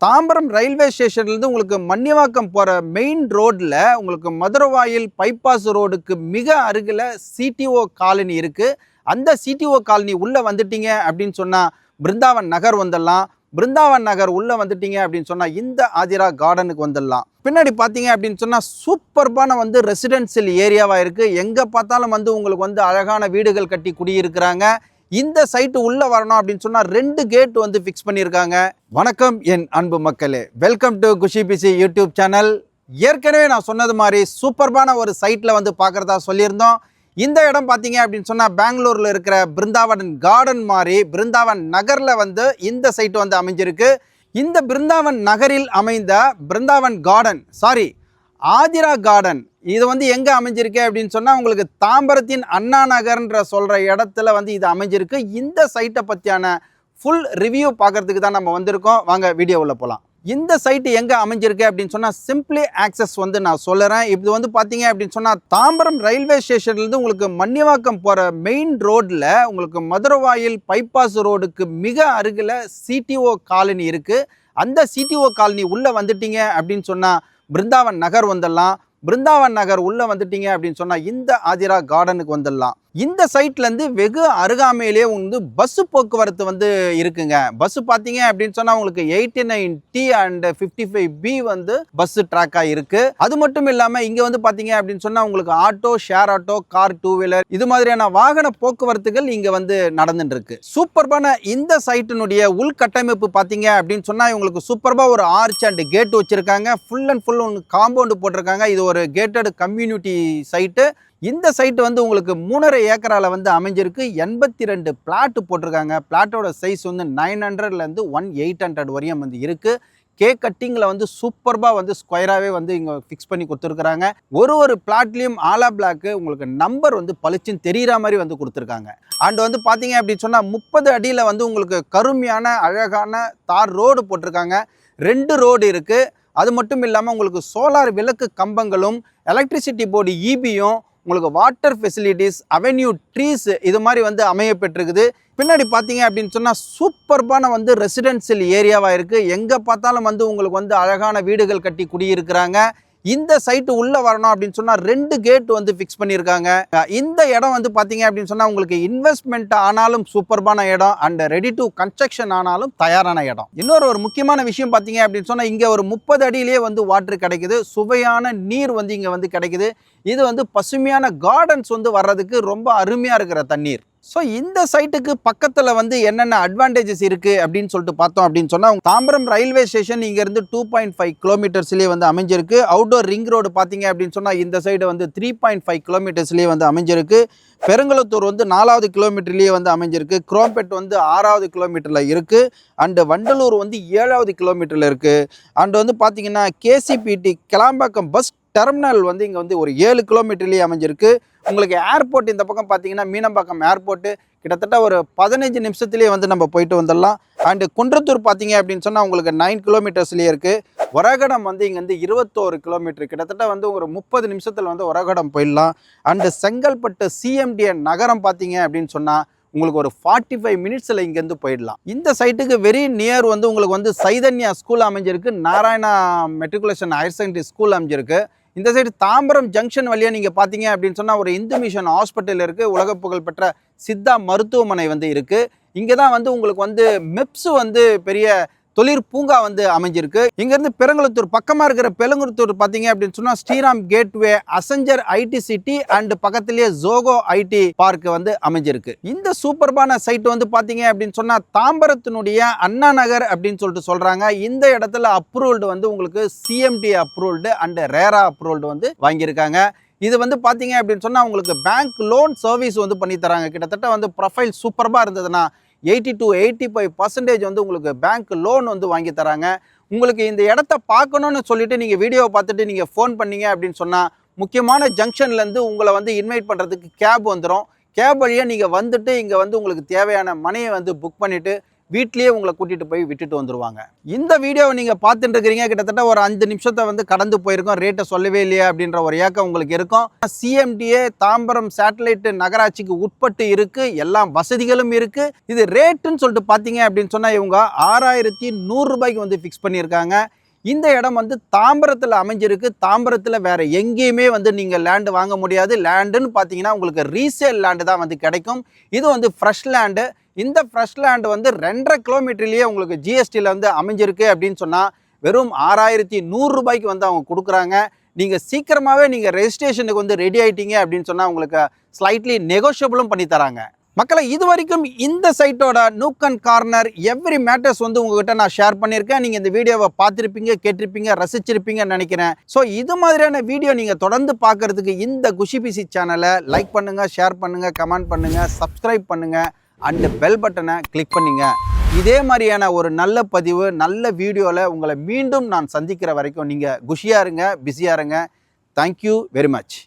Tambaram railway ஸ்டேஷன்லேருந்து உங்களுக்கு மன்னிவாக்கம் போகிற மெயின் ரோட்டில் உங்களுக்கு மதுரவாயில் பைபாஸ் ரோடுக்கு மிக அருகில் சிடிஓ காலனி இருக்குது. அந்த சிடிஓ காலனி உள்ளே வந்துட்டீங்க அப்படின்னு சொன்னால் பிருந்தாவன் நகர் வந்துடலாம். பிருந்தாவன் நகர் உள்ளே வந்துட்டீங்க அப்படின்னு சொன்னால் இந்த ஆதிரா கார்டனுக்கு வந்துடலாம். பின்னாடி பார்த்தீங்க அப்படின்னு சொன்னால் சூப்பர்பான ரெசிடென்சியல் ஏரியாவாக இருக்குது. எங்கே பார்த்தாலும் உங்களுக்கு அழகான வீடுகள் கட்டி குடியிருக்கிறாங்க. இந்த சைட்டு உள்ள வரணும் அப்படின்னு சொன்னா 2 கேட் ஃபிக்ஸ் பண்ணியிருக்காங்க. வணக்கம் என் அன்பு மக்களே, welcome to Khushi PC YouTube channel. ஏற்கனவே நான் சொன்னது மாதிரி சூப்பர்பான ஒரு சைட்ல பார்க்கறதா சொல்லியிருந்தோம். இந்த இடம் பார்த்தீங்க அப்படின்னு சொன்னா பெங்களூர்ல இருக்கிற பிருந்தாவன் கார்டன் மாதிரி பிருந்தாவன் நகர்ல இந்த சைட்டு அமைஞ்சிருக்கு. இந்த பிருந்தாவன் நகரில் அமைந்த பிருந்தாவன் கார்டன் ஆதிரா கார்டன் இது எங்கே அமைஞ்சிருக்கு அப்படின்னு சொன்னால் உங்களுக்கு தாம்பரத்தின் அண்ணா நகர்ன்ற சொல்கிற இடத்துல இது அமைஞ்சிருக்கு. இந்த சைட்டை பற்றியான ஃபுல் ரிவ்யூ பார்க்குறதுக்கு தான் நம்ம வந்திருக்கோம். வாங்க வீடியோவில் போகலாம். இந்த சைட்டு எங்கே அமைஞ்சிருக்கு அப்படின்னு சொன்னால் சிம்பிளி ஆக்சஸ் நான் சொல்லுறேன். இது பார்த்தீங்க அப்படின்னு சொன்னால் தாம்பரம் ரயில்வே ஸ்டேஷன்லேருந்து உங்களுக்கு மன்னிவாக்கம் போகிற மெயின் ரோட்டில் உங்களுக்கு மதுரவாயில் பைபாஸ் ரோடுக்கு மிக அருகில் சிடிஓ காலனி இருக்குது. அந்த சிடிஓ காலனி உள்ளே வந்துட்டீங்க அப்படின்னு சொன்னால் பிருந்தாவன் நகர் வந்துடலாம். பிருந்தாவன் நகர் உள்ளே வந்துட்டீங்க அப்படின்னு சொன்னால் இந்த ஆதிரா கார்டனுக்கு வந்துடலாம். இந்த சைட்லேருந்து வெகு அருகாமையிலே பஸ்ஸு போக்குவரத்து இருக்குங்க. பஸ்ஸு பார்த்தீங்க அப்படின்னு சொன்னால் உங்களுக்கு 89T அண்ட் 55B பஸ்ஸு ட்ராக்காக இருக்குது. அது மட்டும் இல்லாமல் இங்கே பார்த்தீங்க அப்படின்னு சொன்னால் உங்களுக்கு auto, share auto, car, 2 wheeler இது மாதிரியான வாகன போக்குவரத்துகள் இங்கே நடந்துட்டு இருக்கு. சூப்பர்பான இந்த சைட்டினுடைய உள்கட்டமைப்பு பார்த்தீங்க அப்படின்னு சொன்னால் உங்களுக்கு சூப்பர்பாக ஒரு ஆர்ச் அண்ட் கேட் வச்சுருக்காங்க. ஃபுல் அண்ட் ஃபுல் காம்பவுண்டு போட்டிருக்காங்க. இது ஒரு கேட்டட் கம்யூனிட்டி சைட்டு. இந்த சைட்டு உங்களுக்கு 3.5 ஏக்கரால அமைஞ்சிருக்கு. 82 பிளாட் போட்டிருக்காங்க. பிளாட்டோட சைஸ் 900லேருந்து 1800 வரையும் இருக்கு. கேக் கட்டிங்கில் சூப்பர்பாக ஸ்கொயராகவே இங்கே ஃபிக்ஸ் பண்ணி கொடுத்துருக்குறாங்க. ஒரு பிளாட்லேயும் ஆலா பிளாக்கு உங்களுக்கு நம்பர் பளிச்சுன்னு தெரிகிற மாதிரி கொடுத்துருக்காங்க. அண்ட் பார்த்தீங்க அப்படின்னு சொன்னால் 30 அடியில் உங்களுக்கு கருமையான அழகான தார் ரோடு போட்டிருக்காங்க. 2 ரோடு இருக்குது. அது மட்டும் இல்லாமல் உங்களுக்கு சோலார் விளக்கு கம்பங்களும் எலக்ட்ரிசிட்டி போர்டு இபியும் உங்களுக்கு வாட்டர் ஃபெசிலிட்டிஸ், அவென்யூ ட்ரீஸ் இது மாதிரி அமையப்பட்டிருக்குது. பின்னாடி பார்த்தீங்க அப்படின்னு சொன்னால் சூப்பர்பான ரெசிடென்சியல் ஏரியாவாக இருக்குது. எங்கே பார்த்தாலும் உங்களுக்கு அழகான வீடுகள் கட்டி குடியிருக்கிறாங்க. இந்த சைட்டு உள்ளே வரணும் அப்படின்னு சொன்னால் 2 கேட் ஃபிக்ஸ் பண்ணியிருக்காங்க. இந்த இடம் பார்த்தீங்க அப்படின்னு சொன்னால் உங்களுக்கு இன்வெஸ்ட்மெண்ட் ஆனாலும் சூப்பர்பான இடம் அண்ட் ரெடி டு கன்ஸ்ட்ரக்ஷன் ஆனாலும் தயாரான இடம். இன்னொரு முக்கியமான விஷயம் பார்த்தீங்க அப்படின்னு சொன்னால் இங்கே ஒரு 30 அடியிலேயே வாட்டர் கிடைக்குது. சுவையான நீர் இங்கே கிடைக்குது. இது பசுமையான கார்டன்ஸ் வர்றதுக்கு ரொம்ப அருமையாக இருக்கிற தண்ணீர். ஸோ இந்த சைட்டுக்கு பக்கத்தில் என்னென்ன அட்வான்டேஜஸ் இருக்குது அப்படின்னு சொல்லிட்டு பார்த்தோம் அப்படின்னு சொன்னால் தாம்பரம் ரயில்வே ஸ்டேஷன் இங்கேருந்து 2.5 கிலோமீட்டர்ஸ்லேயே அமைஞ்சிருக்கு. அவுட்டோர் ரிங் ரோடு பார்த்தீங்க அப்படின்னு சொன்னால் இந்த சைடு 3.5 கிலோமீட்டர்ஸ்லேயே அமைஞ்சிருக்கு. பெருங்குளத்தூர் 4வது கிலோமீட்டர்லேயே அமைஞ்சிருக்கு. குரோம்பேட் 6வது கிலோமீட்டரில் இருக்குது. அண்டு வண்டலூர் 7வது கிலோமீட்டரில் இருக்குது. அண்டு பார்த்தீங்கன்னா கேசிபிடி கிளாம்பாக்கம் பஸ் டெர்மினல் இங்கே ஒரு 7 கிலோமீட்டர்லேயே அமைஞ்சிருக்கு. உங்களுக்கு ஏர்போர்ட் இந்த பக்கம் பார்த்தீங்கன்னா மீனம்பாக்கம் ஏர்போர்ட்டு கிட்டத்தட்ட ஒரு 15 நிமிஷத்துலேயே நம்ம போயிட்டு வந்துடலாம். அண்டு குன்றத்தூர் பார்த்தீங்க அப்படின்னு சொன்னால் உங்களுக்கு 9 கிலோமீட்டர்ஸ்லேயே இருக்குது. ஒரகடம் இங்கேருந்து 21 கிலோமீட்டர் கிட்டத்தட்ட ஒரு 30 நிமிஷத்தில் ஒரகடம் போயிடலாம். அண்டு செங்கல்பட்டு சிஎம்டிஎன் நகரம் பார்த்தீங்க அப்படின்னு சொன்னால் உங்களுக்கு ஒரு 45 மினிட்ஸில் இங்கேருந்து போயிடலாம். இந்த சைட்டுக்கு வெரி நியர் உங்களுக்கு சைதன்யா ஸ்கூல் அமைஞ்சிருக்கு. Narayana matriculation higher secondary school அமைஞ்சிருக்கு. இந்த சைடு தாம்பரம் ஜங்ஷன் வழியாக நீங்கள் பார்த்தீங்க அப்படின்னு சொன்னால் ஒரு இந்து மிஷன் ஹாஸ்பிட்டல் இருக்குது. உலக புகழ்பெற்ற சித்தா மருத்துவமனை இருக்குது. இங்கே தான் உங்களுக்கு மெப்ஸ் பெரிய தொழிற் பூங்கா அமைஞ்சிருக்கு. இங்கேருந்து பெருங்குளத்தூர் பக்கமாக இருக்கிற பெருங்குளத்தூர் பார்த்தீங்க அப்படின்னு சொன்னால் Sriram Gateway, Accenture IT city and பக்கத்திலேயே ஜோகோ ஐடி பார்க் அமைஞ்சிருக்கு. இந்த சூப்பர்பான சைட் பார்த்தீங்க அப்படின்னு சொன்னால் தாம்பரத்தினுடைய அண்ணா நகர் அப்படின்னு சொல்லிட்டு சொல்கிறாங்க. இந்த இடத்துல அப்ரூவ்டு உங்களுக்கு சிஎம்டி அப்ரூவ்டு அண்ட் ரேரா அப்ரூவ்டு வாங்கியிருக்காங்க. இது பார்த்தீங்க அப்படின்னு சொன்னால் உங்களுக்கு பேங்க் லோன் சர்வீஸ் பண்ணி தராங்க. கிட்டத்தட்ட ப்ரொஃபைல் சூப்பர்பாக இருந்ததுன்னா 80 to 85% உங்களுக்கு பேங்க் லோன் வாங்கி தராங்க. உங்களுக்கு இந்த இடத்த பார்க்கணுன்னு சொல்லிட்டு நீங்கள் வீடியோவை பார்த்துட்டு நீங்கள் ஃபோன் பண்ணீங்க அப்படின்னு சொன்னால் முக்கியமான ஜங்ஷன்லேருந்து உங்களை இன்வைட் பண்ணுறதுக்கு கேப் வந்துடும். கேப் வழியாக நீங்கள் வந்துட்டு இங்கே உங்களுக்கு தேவையான மனையை புக் பண்ணிவிட்டு வீட்லயே உங்களை கூட்டிட்டு போய் விட்டுட்டு வந்துருவாங்க. இந்த வீடியோவை நீங்க பார்த்துட்டு இருக்கிறீங்க, கிட்டத்தட்ட ஒரு 5 நிமிஷத்தை வந்து கடந்து போயிருக்கோம். ரேட்டை சொல்லவே இல்லையா அப்படின்ற ஒரு ஏக்கம் உங்களுக்கு இருக்கும். சிஎம்டிஏ தாம்பரம் சேட்டலைட் நகராட்சிக்கு உட்பட்டு இருக்கு. எல்லா வசதிகளும் இருக்கு. இது ரேட்டுன்னு சொல்லிட்டு பார்த்தீங்க அப்படின்னு சொன்னா இவங்க 6100 ரூபாய்க்கு வந்து ஃபிக்ஸ் பண்ணியிருக்காங்க. இந்த இடம் வந்து தாம்பரத்தில் அமைஞ்சிருக்கு. தாம்பரத்தில் வேற எங்கேயுமே வந்து நீங்கள் லேண்டு வாங்க முடியாது. லேண்டுன்னு பார்த்தீங்கன்னா உங்களுக்கு ரீசேல் லேண்டு தான் வந்து கிடைக்கும். இது வந்து ஃப்ரெஷ் லேண்டு. இந்த ஃப்ரெஷ் லேண்டு வந்து 2.5 கிலோமீட்டர்லேயே உங்களுக்கு ஜிஎஸ்டியில் வந்து அமைஞ்சிருக்கு அப்படின்னு சொன்னால் வெறும் 6100 ரூபாய்க்கு வந்து அவங்க கொடுக்குறாங்க. நீங்கள் சீக்கிரமாகவே நீங்கள் ரெஜிஸ்ட்ரேஷனுக்கு வந்து ரெடி ஆகிட்டீங்க அப்படின்னு சொன்னால் உங்களுக்கு ஸ்லைட்லி நெகோஷியபிளும் பண்ணி தராங்க. மக்களை இது வரைக்கும் இந்த சைட்டோட nook and corner every matters வந்து உங்ககிட்ட நான் ஷேர் பண்ணியிருக்கேன். நீங்கள் இந்த வீடியோவை பார்த்துருப்பீங்க, கேட்டிருப்பீங்க, ரசிச்சிருப்பீங்கன்னு நினைக்கிறேன். ஸோ இது மாதிரியான வீடியோ நீங்கள் தொடர்ந்து பார்க்கறதுக்கு இந்த குஷி பிசி சேனலை லைக் பண்ணுங்கள், ஷேர் பண்ணுங்கள், கமெண்ட் பண்ணுங்கள், சப்ஸ்கிரைப் பண்ணுங்கள் அண்ட் பெல் பட்டனை கிளிக் பண்ணுங்க. இதே மாதிரியான ஒரு நல்ல பதிவு, நல்ல வீடியோவில் உங்களை மீண்டும் நான் சந்திக்கிற வரைக்கும் நீங்கள் குஷியாக இருங்க, பிஸியாக இருங்க. Thank you very much.